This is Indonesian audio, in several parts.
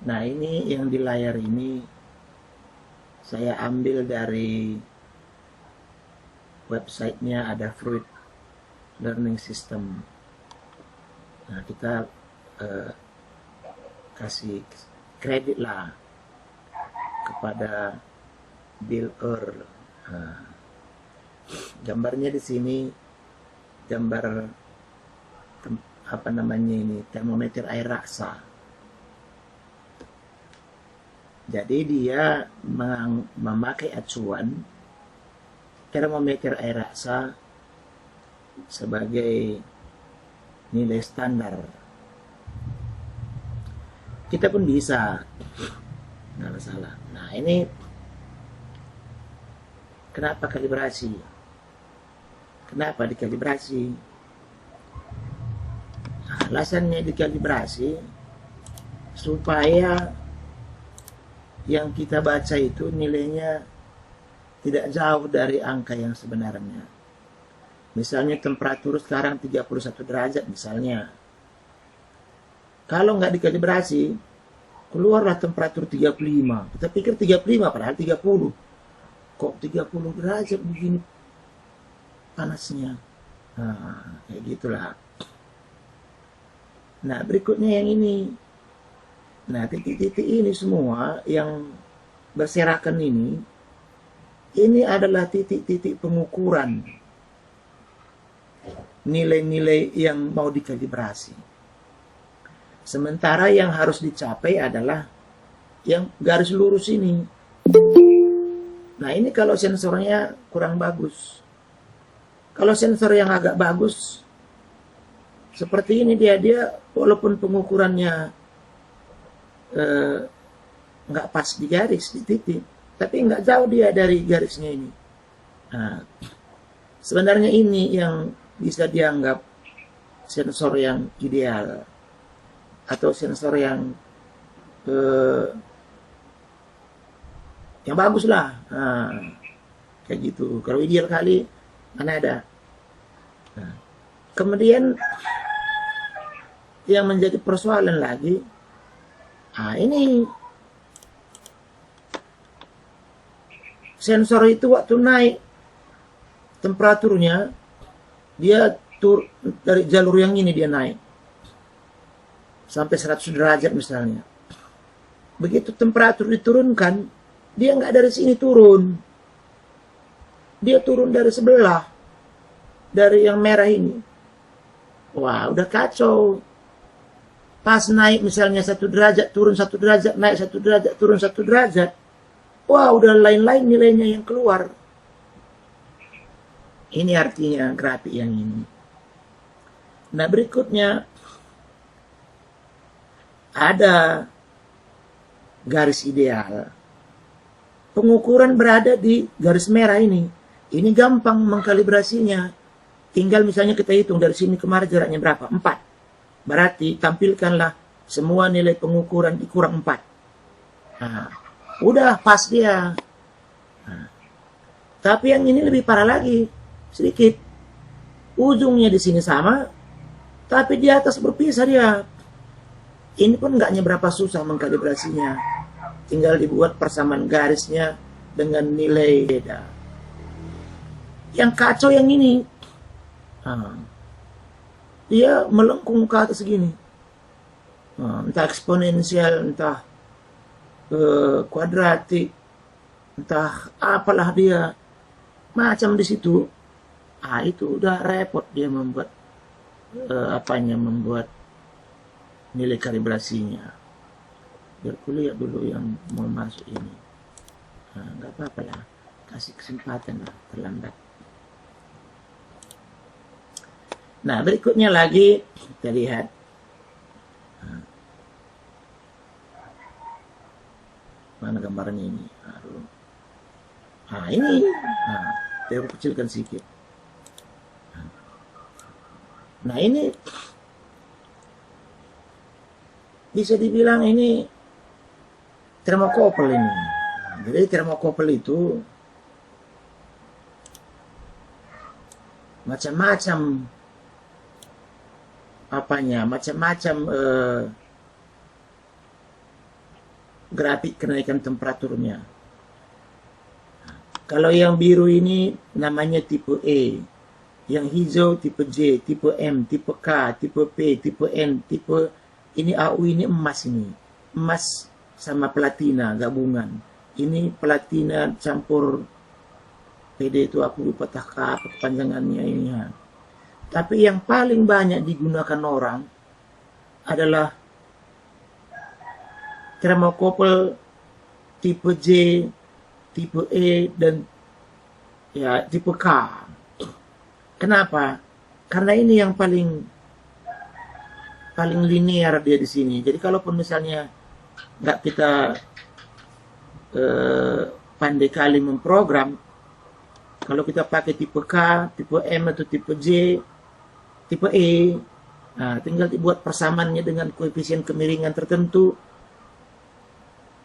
Nah, ini yang di layar ini saya ambil dari websitenya, ada Fruit Learning System. Nah, kita eh, kasih kredit lah kepada Bill Earl. Nah, gambarnya di sini gambar apa namanya ini, termometer air raksa. Jadi dia memakai acuan termometer air raksa sebagai nilai standar. Kita pun bisa, nggak masalah. Nah, ini kenapa kalibrasi? Kenapa dikalibrasi? Nah, alasannya dikalibrasi supaya yang kita baca itu nilainya tidak jauh dari angka yang sebenarnya. Misalnya temperatur sekarang 31 derajat misalnya. Kalau nggak dikalibrasi, keluarlah temperatur 35. Kita pikir 35, padahal 30. Kok 30 derajat begini panasnya? Nah, kayak gitulah. Nah, berikutnya yang ini. Nah, titik-titik ini semua yang berserakan ini adalah titik-titik pengukuran nilai-nilai yang mau dikalibrasi. Sementara yang harus dicapai adalah yang garis lurus ini. Nah, ini kalau sensornya kurang bagus. Kalau sensor yang agak bagus, seperti ini dia walaupun pengukurannya nggak pas di garis, di titik, tapi nggak jauh dia dari garisnya ini. Nah, sebenarnya ini yang bisa dianggap sensor yang ideal atau sensor yang bagus lah. Nah, kayak gitu. Kalau ideal kali mana ada. Nah, kemudian yang menjadi persoalan lagi, ini sensor itu waktu naik temperaturnya, dia dari jalur yang ini dia naik sampai 100 derajat misalnya. Begitu temperatur diturunkan, dia nggak dari sini turun, dia turun dari sebelah, dari yang merah ini. Wah, udah kacau. Pas naik misalnya 1 derajat, turun 1 derajat, naik 1 derajat, turun 1 derajat. Wah, udah lain-lain nilainya yang keluar. Ini artinya grafik yang ini. Nah, berikutnya ada garis ideal. Pengukuran berada di garis merah ini. Ini gampang mengkalibrasinya. Tinggal misalnya kita hitung dari sini kemarin jaraknya berapa? 4. Berarti tampilkanlah semua nilai pengukuran dikurang 4. Nah, udah pas dia. Nah, tapi yang ini lebih parah lagi. Sedikit. Ujungnya di sini sama, tapi di atas berpisah dia. Ini pun nggaknya berapa susah mengkalibrasinya. Tinggal dibuat persamaan garisnya dengan nilai beda. Yang kacau yang ini. Nah, dia melengkung ke atas segini. Nah, entah eksponensial, entah kuadratik, entah apalah dia. Macam di situ. Itu udah repot dia membuat membuat nilai kalibrasinya. Biar kuliah dulu yang mau masuk ini. Nggak apa-apa lah, kasih kesempatan lah, terlambat. Nah, berikutnya lagi kita lihat. Mana gambarnya ini? Ini. Saya kecilkan sedikit. Nah, ini bisa dibilang ini termokopel ini. Jadi termokopel itu macam-macam macam-macam grafik kenaikan temperaturnya. Kalau yang biru ini namanya tipe E, yang hijau tipe J, tipe M, tipe K, tipe P, tipe N, tipe ini AU, ini emas, ini emas sama platina gabungan. Ini platina campur PD, itu aku lupa apa kepanjangannya ini ya. Tapi yang paling banyak digunakan orang adalah thermocouple tipe J, tipe E, dan ya tipe K. Kenapa? Karena ini yang paling linear dia di sini. Jadi kalaupun misalnya nggak kita pandai kali memprogram, kalau kita pakai tipe K, tipe M atau tipe J, tipe E, nah, tinggal dibuat persamaannya dengan koefisien kemiringan tertentu,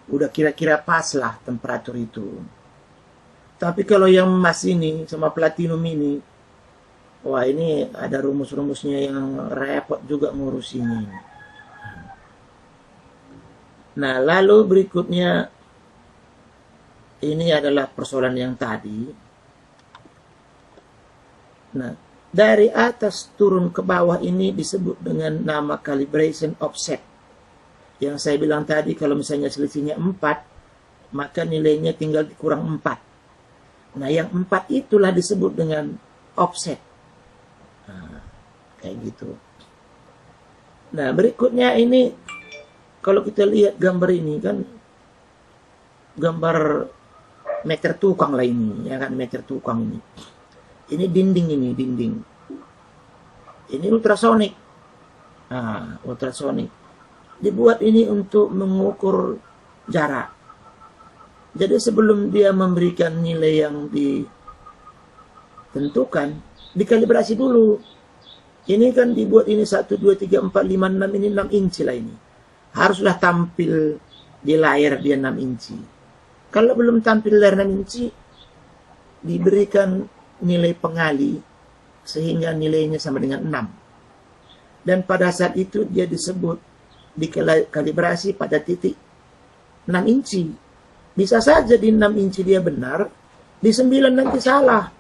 udah kira-kira pas lah temperatur itu. Tapi kalau yang emas ini sama platinum ini, wah ini ada rumus-rumusnya yang repot juga ngurus ini. Nah, lalu berikutnya ini adalah persoalan yang tadi. Nah, dari atas turun ke bawah ini disebut dengan nama calibration offset. Yang saya bilang tadi, kalau misalnya selisihnya 4, maka nilainya tinggal dikurang 4. Nah, yang 4 itulah disebut dengan offset. Nah, kayak gitu. Nah, berikutnya ini, kalau kita lihat gambar ini kan, gambar meter tukang lah ini, ya kan, meter tukang ini. Ini dinding, ini ultrasonik. Nah, ultrasonik dibuat ini untuk mengukur jarak. Jadi sebelum dia memberikan nilai yang ditentukan, dikalibrasi dulu. Ini kan dibuat ini 1, 2, 3, 4, 5, 6, ini 6 inci lah ini. Haruslah tampil di layar dia 6 inci. Kalau belum tampil layar 6 inci, diberikan nilai pengali sehingga nilainya sama dengan 6. Dan pada saat itu dia disebut dikalibrasi pada titik 6 inci. Bisa saja di 6 inci dia benar, di 9 nanti salah.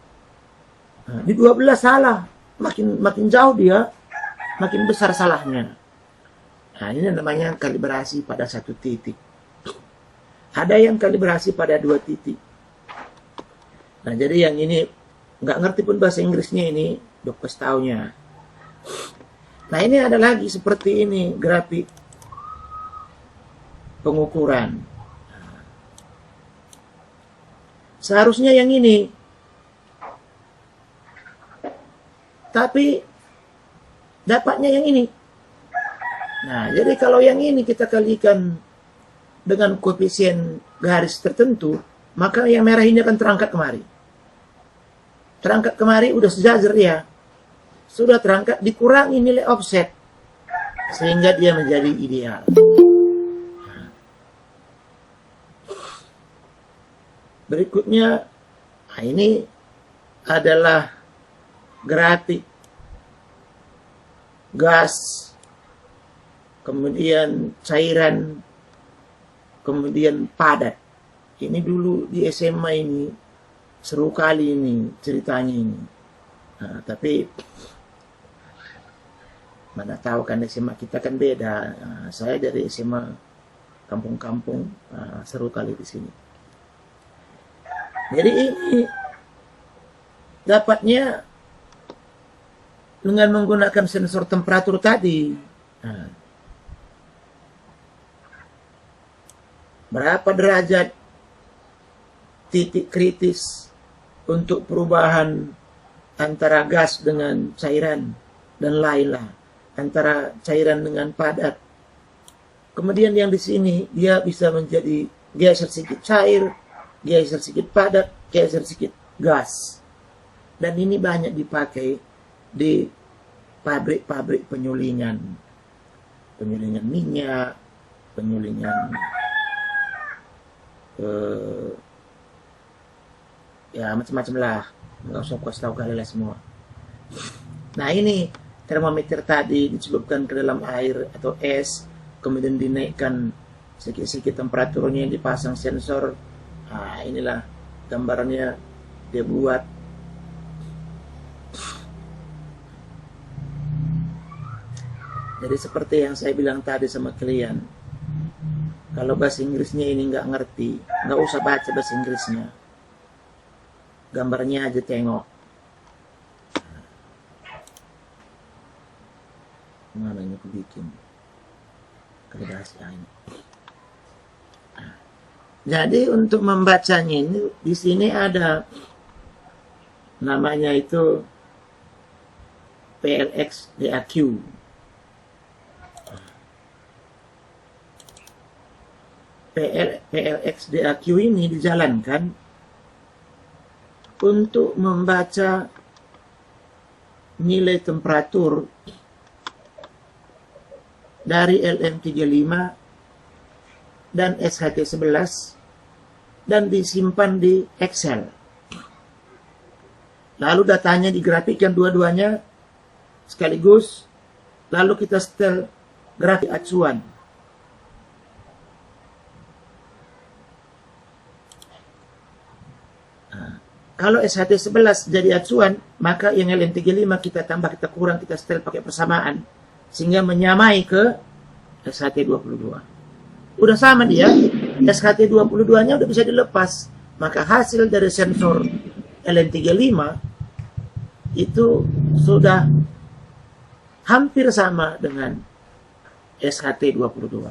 Nah, di 12 salah. Makin jauh dia, makin besar salahnya. Nah, ini namanya kalibrasi pada satu titik. Ada yang kalibrasi pada 2 titik. Nah, jadi yang ini nggak ngerti pun bahasa Inggrisnya ini, dokes taunya. Nah, ini ada lagi seperti ini, grafik pengukuran. Seharusnya yang ini. Tapi dapatnya yang ini. Nah, jadi kalau yang ini kita kalikan dengan koefisien garis tertentu, maka yang merah ini akan terangkat kemari. Terangkat kemari udah sejajar ya. Sudah terangkat, dikurangi nilai offset sehingga dia menjadi ideal. Berikutnya, nah ini adalah grafik gas, kemudian cairan, kemudian padat. Ini dulu di SMA ini seru kali ini ceritanya ini. Nah, tapi mana tahu kan SMA kita kan beda. Nah, saya dari SMA kampung-kampung, seru kali di sini. Jadi ini dapatnya dengan menggunakan sensor temperatur tadi. Nah, berapa derajat titik kritis untuk perubahan antara gas dengan cairan dan lainlah, antara cairan dengan padat. Kemudian yang di sini dia bisa menjadi geser sedikit cair, geser sedikit padat, geser sedikit gas. Dan ini banyak dipakai di pabrik-pabrik penyulingan minyak, penyulingan ya macam-macam lah, nggak usah kasih tahu kali lah semua. Nah, ini termometer tadi dicelupkan ke dalam air atau es, kemudian dinaikkan Sedikit-sedikit temperaturnya dipasang sensor. Inilah gambarannya dia buat. Jadi seperti yang saya bilang tadi sama kalian, kalau bahasa Inggrisnya ini nggak ngerti, nggak usah baca bahasa Inggrisnya, gambarnya aja tengok. Mana ini aku bikin kalau bahasa ini. Jadi untuk membacanya ini di sini ada namanya itu PLX DAQ. PLX DAQ ini dijalankan untuk membaca nilai temperatur dari LM35 dan SHT11 dan disimpan di Excel. Lalu datanya digrafikkan dua-duanya sekaligus, lalu kita setel grafik acuan. Kalau SHT11 jadi acuan, maka yang LM35 kita tambah, kita kurang, kita setel pakai persamaan, sehingga menyamai ke SHT22. Udah sama dia, SHT22-nya udah bisa dilepas. Maka hasil dari sensor LM35 itu sudah hampir sama dengan SHT22.